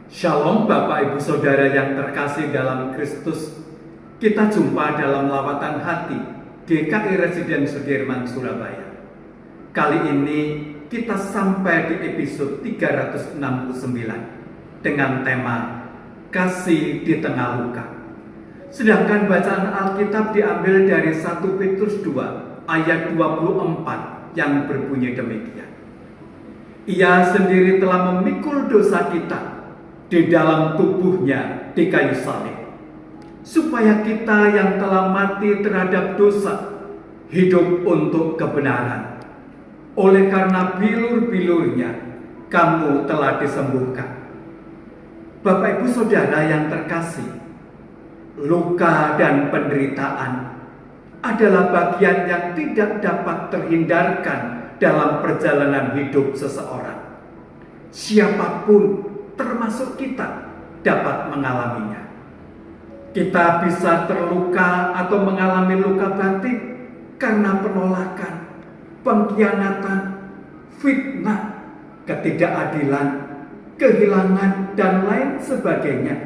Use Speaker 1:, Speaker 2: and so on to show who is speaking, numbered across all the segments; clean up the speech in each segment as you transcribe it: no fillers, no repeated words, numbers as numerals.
Speaker 1: Shalom Bapak Ibu Saudara yang terkasih dalam Kristus. Kita jumpa dalam lawatan hati GKI Residen Sudirman, Surabaya. Kali ini kita sampai di episode 369 dengan tema Kasih di Tengah Luka. Sedangkan bacaan Alkitab diambil dari 1 Petrus 2 ayat 24 yang berbunyi demikian. Ia sendiri telah memikul dosa kita di dalam tubuhnya di kayu salib, supaya kita yang telah mati terhadap dosa hidup untuk kebenaran. Oleh karena bilur-bilurnya kamu telah disembuhkan. Bapak Ibu Saudara yang terkasih, luka dan penderitaan adalah bagian yang tidak dapat terhindarkan dalam perjalanan hidup seseorang. Siapapun termasuk kita dapat mengalaminya. Kita bisa terluka atau mengalami luka batin karena penolakan, pengkhianatan, fitnah, ketidakadilan, kehilangan, dan lain sebagainya,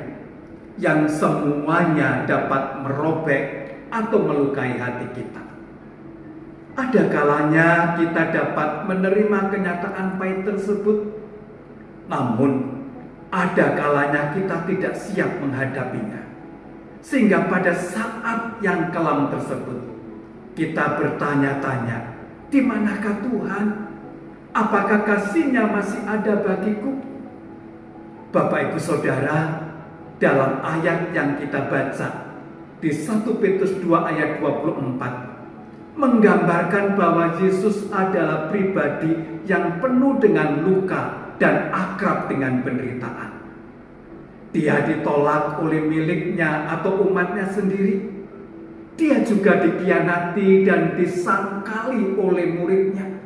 Speaker 1: yang semuanya dapat merobek atau melukai hati kita. Ada kalanya kita dapat menerima kenyataan pahit tersebut, namun ada kalanya kita tidak siap menghadapinya. Sehingga pada saat yang kelam tersebut, kita bertanya-tanya, di manakah Tuhan? Apakah kasih-Nya masih ada bagiku? Bapak Ibu Saudara, dalam ayat yang kita baca di 1 Petrus 2 ayat 24, menggambarkan bahwa Yesus adalah pribadi yang penuh dengan luka dan akrab dengan penderitaan. Dia ditolak oleh miliknya atau umatnya sendiri. Dia juga dikhianati dan disangkali oleh muridnya.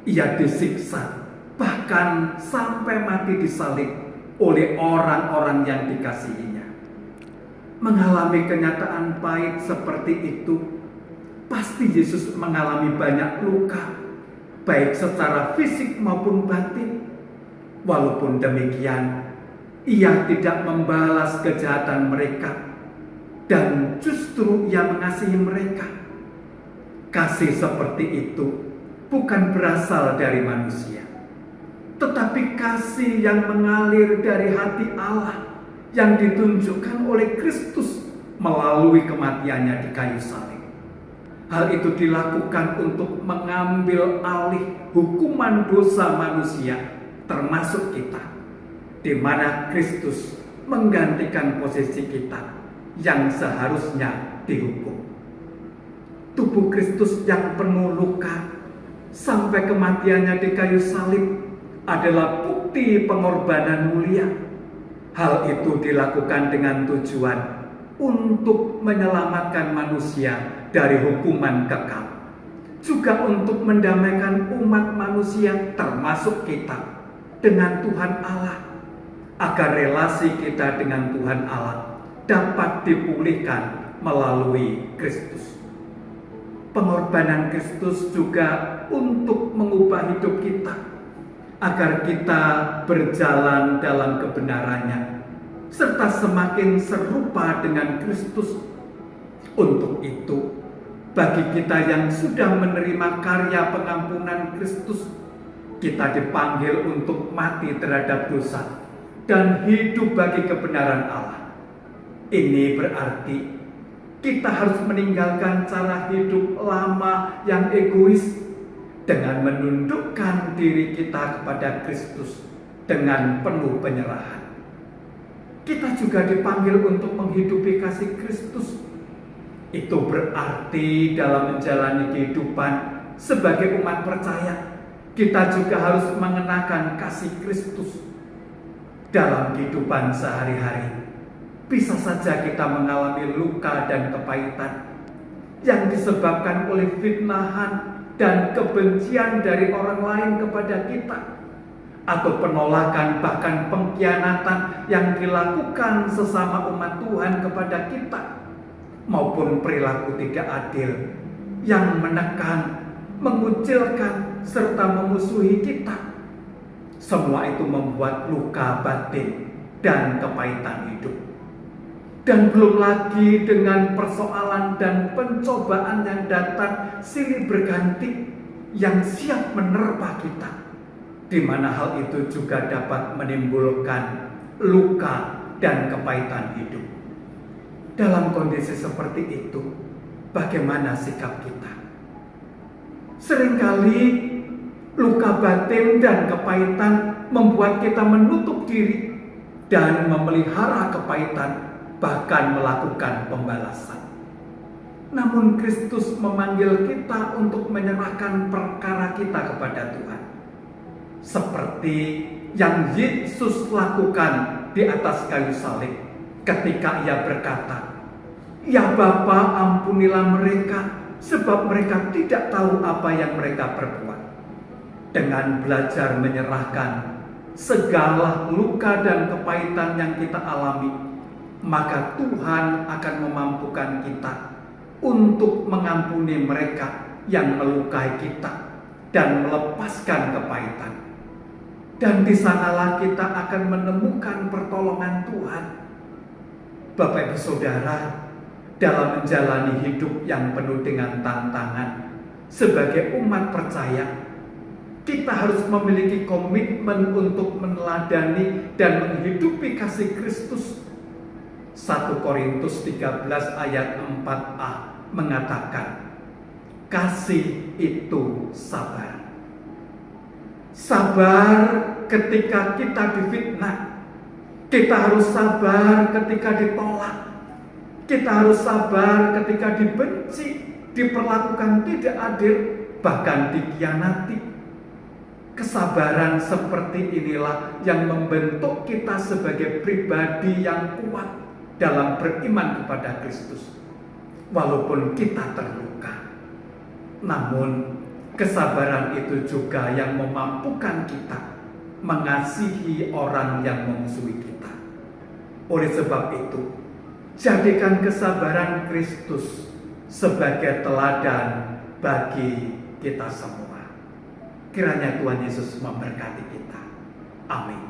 Speaker 1: Ia disiksa, bahkan sampai mati disalib oleh orang-orang yang dikasihinya. Mengalami kenyataan pahit seperti itu, pasti Yesus mengalami banyak luka, baik secara fisik maupun batin. Walaupun demikian, ia tidak membalas kejahatan mereka, dan justru ia mengasihi mereka. Kasih seperti itu bukan berasal dari manusia, tetapi kasih yang mengalir dari hati Allah yang ditunjukkan oleh Kristus melalui kematiannya di kayu salib. Hal itu dilakukan untuk mengambil alih hukuman dosa manusia, termasuk kita, di mana Kristus menggantikan posisi kita yang seharusnya dihukum. Tubuh Kristus yang penuh luka sampai kematiannya di kayu salib adalah bukti pengorbanan mulia. Hal itu dilakukan dengan tujuan untuk menyelamatkan manusia dari hukuman kekal, juga untuk mendamaikan umat manusia termasuk kita dengan Tuhan Allah, agar relasi kita dengan Tuhan Allah dapat dipulihkan melalui Kristus. Pengorbanan Kristus juga untuk mengubah hidup kita, agar kita berjalan dalam kebenarannya, serta semakin serupa dengan Kristus. Untuk itu, bagi kita yang sudah menerima karya pengampunan Kristus, kita dipanggil untuk mati terhadap dosa dan hidup bagi kebenaran Allah. Ini berarti kita harus meninggalkan cara hidup lama yang egois dengan menundukkan diri kita kepada Kristus dengan penuh penyerahan. Kita juga dipanggil untuk menghidupi kasih Kristus. Itu berarti dalam menjalani kehidupan sebagai umat percaya, kita juga harus mengenakan kasih Kristus dalam kehidupan sehari-hari. Bisa saja kita mengalami luka dan kepahitan yang disebabkan oleh fitnahan dan kebencian dari orang lain kepada kita, atau penolakan bahkan pengkhianatan yang dilakukan sesama umat Tuhan kepada kita, maupun perilaku tidak adil yang menekan, mengucilkan, serta memusuhi kita. Semua itu membuat luka batin dan kepahitan hidup. Dan belum lagi dengan persoalan dan pencobaan yang datang silih berganti yang siap menerpa kita, di mana hal itu juga dapat menimbulkan luka dan kepahitan hidup. Dalam kondisi seperti itu, bagaimana sikap kita? Seringkali luka batin dan kepahitan membuat kita menutup diri dan memelihara kepahitan, bahkan melakukan pembalasan. Namun Kristus memanggil kita untuk menyerahkan perkara kita kepada Tuhan, seperti yang Yesus lakukan di atas kayu salib ketika ia berkata, "Ya Bapa, ampunilah mereka, sebab mereka tidak tahu apa yang mereka perbuat." Dengan belajar menyerahkan segala luka dan kepahitan yang kita alami, maka Tuhan akan memampukan kita untuk mengampuni mereka yang melukai kita dan melepaskan kepahitan. Dan di sanalah kita akan menemukan pertolongan Tuhan. Bapak Ibu Saudara, dalam menjalani hidup yang penuh dengan tantangan, sebagai umat percaya, kita harus memiliki komitmen untuk meneladani dan menghidupi kasih Kristus. 1 Korintus 13 ayat 4a mengatakan, kasih itu sabar. Sabar ketika kita difitnah. Kita harus sabar ketika ditolak. Kita harus sabar ketika dibenci, diperlakukan tidak adil, bahkan dikhianati. Kesabaran seperti inilah yang membentuk kita sebagai pribadi yang kuat dalam beriman kepada Kristus. Walaupun kita terluka, namun kesabaran itu juga yang memampukan kita mengasihi orang yang memusuhi kita. Oleh sebab itu, jadikan kesabaran Kristus sebagai teladan bagi kita semua. Kiranya Tuhan Yesus memberkati kita. Amin.